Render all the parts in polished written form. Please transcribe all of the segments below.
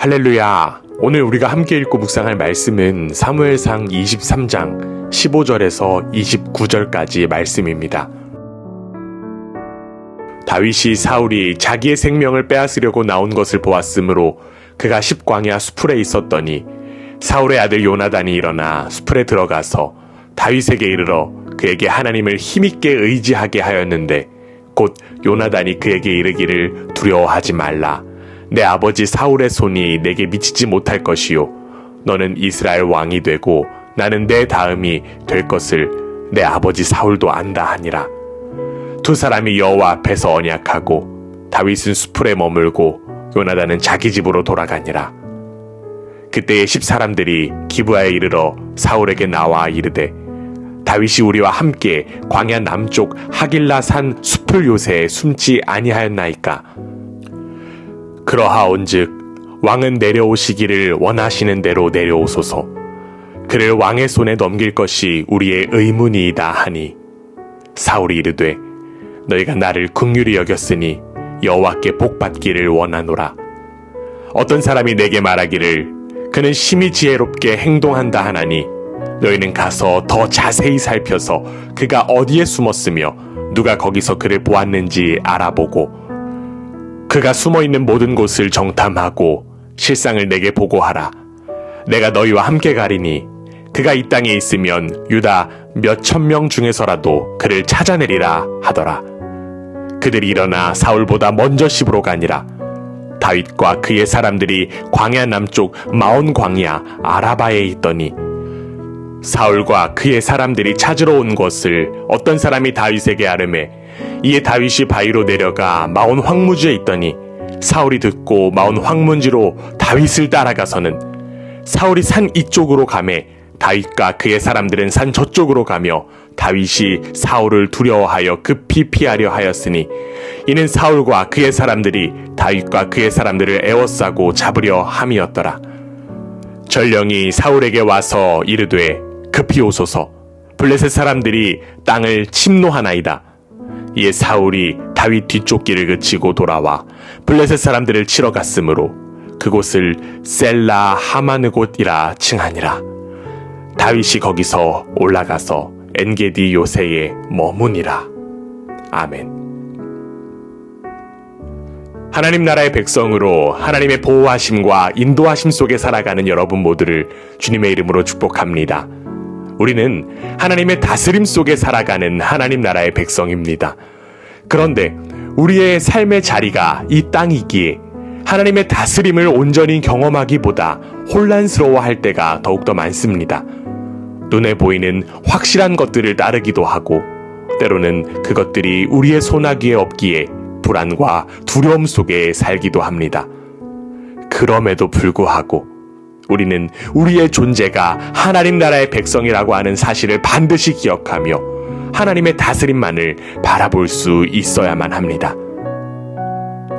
할렐루야! 오늘 우리가 함께 읽고 묵상할 말씀은 사무엘상 23장 15절에서 29절까지의 말씀입니다. 다윗이 사울이 자기의 생명을 빼앗으려고 나온 것을 보았으므로 그가 십광야 수풀에 있었더니 사울의 아들 요나단이 일어나 수풀에 들어가서 다윗에게 이르러 그에게 하나님을 힘있게 의지하게 하였는데 곧 요나단이 그에게 이르기를 두려워하지 말라. 내 아버지 사울의 손이 내게 미치지 못할 것이요 너는 이스라엘 왕이 되고 나는 내 다음이 될 것을 내 아버지 사울도 안다 하니라. 두 사람이 여호와 앞에서 언약하고 다윗은 수풀에 머물고 요나단은 자기 집으로 돌아가니라. 그때에 10사람들이 기브아에 이르러 사울에게 나와 이르되 다윗이 우리와 함께 광야 남쪽 하길라 산 수풀 요새에 숨지 아니하였나이까. 그러하온즉 왕은 내려오시기를 원하시는 대로 내려오소서. 그를 왕의 손에 넘길 것이 우리의 의문이이다 하니 사울이 이르되 너희가 나를 긍휼히 여겼으니 여호와께 복받기를 원하노라. 어떤 사람이 내게 말하기를 그는 심히 지혜롭게 행동한다 하나니 너희는 가서 더 자세히 살펴서 그가 어디에 숨었으며 누가 거기서 그를 보았는지 알아보고 그가 숨어있는 모든 곳을 정탐하고 실상을 내게 보고하라. 내가 너희와 함께 가리니 그가 이 땅에 있으면 유다 몇천 명 중에서라도 그를 찾아내리라 하더라. 그들이 일어나 사울보다 먼저 시부로 가니라. 다윗과 그의 사람들이 광야 남쪽 마온 광야 아라바에 있더니 사울과 그의 사람들이 찾으러 온 것을 어떤 사람이 다윗에게 아뢰매 이에 다윗이 바위로 내려가 마온 황무지에 있더니 사울이 듣고 마온 황문지로 다윗을 따라가서는 사울이 산 이쪽으로 가매 다윗과 그의 사람들은 산 저쪽으로 가며 다윗이 사울을 두려워하여 급히 피하려 하였으니 이는 사울과 그의 사람들이 다윗과 그의 사람들을 에워싸고 잡으려 함이었더라. 전령이 사울에게 와서 이르되 급히 오소서. 블레셋 사람들이 땅을 침노하나이다. 이에 사울이 다윗 뒤쪽 길을 그치고 돌아와 블레셋 사람들을 치러 갔으므로 그곳을 셀라 하마느곳이라 칭하니라. 다윗이 거기서 올라가서 엔게디 요새에 머무니라. 아멘. 하나님 나라의 백성으로 하나님의 보호하심과 인도하심 속에 살아가는 여러분 모두를 주님의 이름으로 축복합니다. 우리는 하나님의 다스림 속에 살아가는 하나님 나라의 백성입니다. 그런데 우리의 삶의 자리가 이 땅이기에 하나님의 다스림을 온전히 경험하기보다 혼란스러워할 때가 더욱더 많습니다. 눈에 보이는 확실한 것들을 따르기도 하고 때로는 그것들이 우리의 손아귀에 없기에 불안과 두려움 속에 살기도 합니다. 그럼에도 불구하고 우리는 우리의 존재가 하나님 나라의 백성이라고 하는 사실을 반드시 기억하며 하나님의 다스림만을 바라볼 수 있어야만 합니다.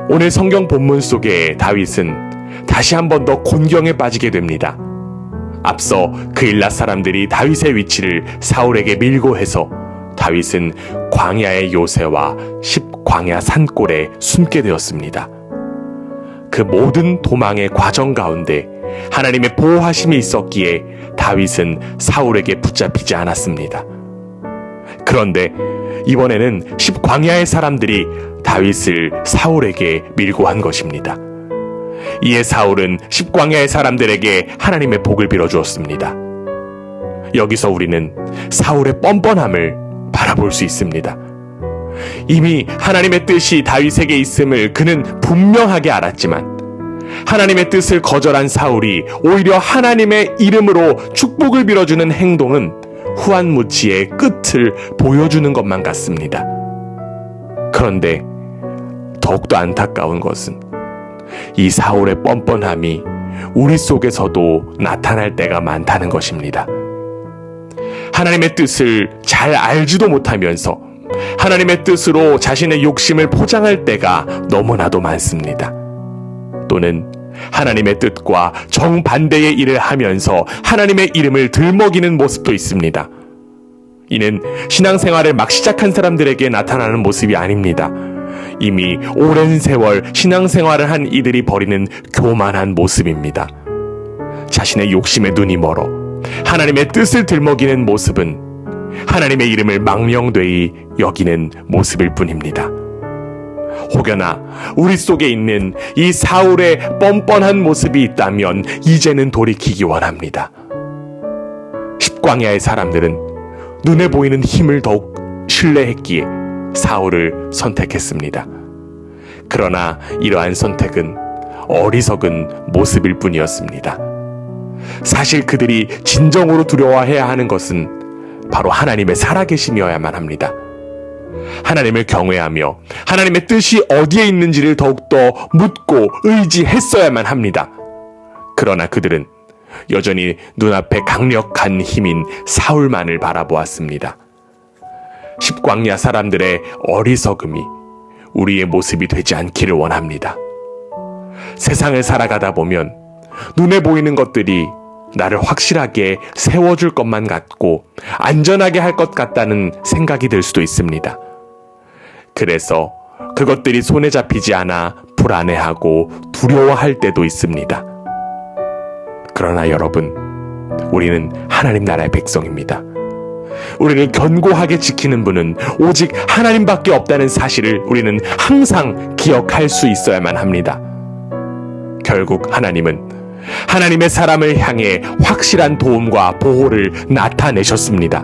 오늘 성경 본문 속에 다윗은 다시 한 번 더 곤경에 빠지게 됩니다. 앞서 그일랏 사람들이 다윗의 위치를 사울에게 밀고 해서 다윗은 광야의 요새와 십광야 산골에 숨게 되었습니다. 그 모든 도망의 과정 가운데 하나님의 보호하심이 있었기에 다윗은 사울에게 붙잡히지 않았습니다. 그런데 이번에는 십광야의 사람들이 다윗을 사울에게 밀고 한 것입니다. 이에 사울은 십광야의 사람들에게 하나님의 복을 빌어주었습니다. 여기서 우리는 사울의 뻔뻔함을 바라볼 수 있습니다. 이미 하나님의 뜻이 다윗에게 있음을 그는 분명하게 알았지만 하나님의 뜻을 거절한 사울이 오히려 하나님의 이름으로 축복을 빌어주는 행동은 후한무치의 끝을 보여주는 것만 같습니다. 그런데 더욱더 안타까운 것은 이 사울의 뻔뻔함이 우리 속에서도 나타날 때가 많다는 것입니다. 하나님의 뜻을 잘 알지도 못하면서 하나님의 뜻으로 자신의 욕심을 포장할 때가 너무나도 많습니다. 또는 하나님의 뜻과 정반대의 일을 하면서 하나님의 이름을 들먹이는 모습도 있습니다. 이는 신앙생활을 막 시작한 사람들에게 나타나는 모습이 아닙니다. 이미 오랜 세월 신앙생활을 한 이들이 버리는 교만한 모습입니다. 자신의 욕심에 눈이 멀어 하나님의 뜻을 들먹이는 모습은 하나님의 이름을 망령되이 여기는 모습일 뿐입니다. 혹여나 우리 속에 있는 이 사울의 뻔뻔한 모습이 있다면 이제는 돌이키기 원합니다. 십광야의 사람들은 눈에 보이는 힘을 더욱 신뢰했기에 사울을 선택했습니다. 그러나 이러한 선택은 어리석은 모습일 뿐이었습니다. 사실 그들이 진정으로 두려워해야 하는 것은 바로 하나님의 살아계심이어야만 합니다. 하나님을 경외하며 하나님의 뜻이 어디에 있는지를 더욱더 묻고 의지했어야만 합니다. 그러나 그들은 여전히 눈앞에 강력한 힘인 사울만을 바라보았습니다. 십광야 사람들의 어리석음이 우리의 모습이 되지 않기를 원합니다. 세상을 살아가다 보면 눈에 보이는 것들이 나를 확실하게 세워줄 것만 같고 안전하게 할 것 같다는 생각이 들 수도 있습니다. 그래서 그것들이 손에 잡히지 않아 불안해하고 두려워할 때도 있습니다. 그러나 여러분, 우리는 하나님 나라의 백성입니다. 우리를 견고하게 지키는 분은 오직 하나님밖에 없다는 사실을 우리는 항상 기억할 수 있어야만 합니다. 결국 하나님은 하나님의 사람을 향해 확실한 도움과 보호를 나타내셨습니다.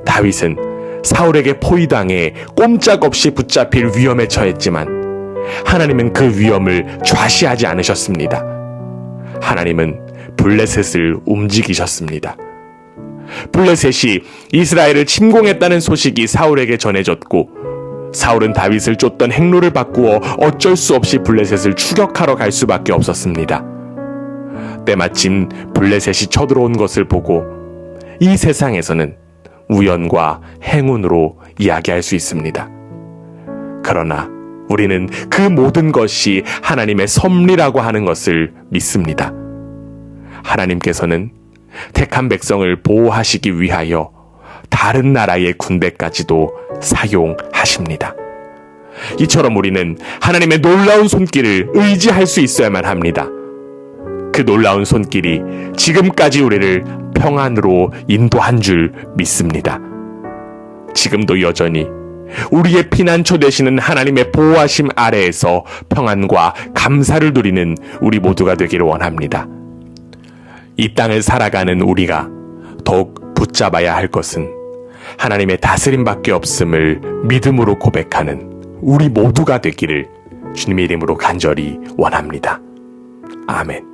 다윗은 사울에게 포위당해 꼼짝없이 붙잡힐 위험에 처했지만 하나님은 그 위험을 좌시하지 않으셨습니다. 하나님은 블레셋을 움직이셨습니다. 블레셋이 이스라엘을 침공했다는 소식이 사울에게 전해졌고 사울은 다윗을 쫓던 행로를 바꾸어 어쩔 수 없이 블레셋을 추격하러 갈 수밖에 없었습니다. 때마침 블레셋이 쳐들어온 것을 보고 이 세상에서는 우연과 행운으로 이야기할 수 있습니다. 그러나 우리는 그 모든 것이 하나님의 섭리라고 하는 것을 믿습니다. 하나님께서는 택한 백성을 보호하시기 위하여 다른 나라의 군대까지도 사용하십니다. 이처럼 우리는 하나님의 놀라운 손길을 의지할 수 있어야만 합니다. 그 놀라운 손길이 지금까지 우리를 평안으로 인도한 줄 믿습니다. 지금도 여전히 우리의 피난처 되시는 하나님의 보호하심 아래에서 평안과 감사를 누리는 우리 모두가 되기를 원합니다. 이 땅을 살아가는 우리가 더욱 붙잡아야 할 것은 하나님의 다스림밖에 없음을 믿음으로 고백하는 우리 모두가 되기를 주님의 이름으로 간절히 원합니다. 아멘.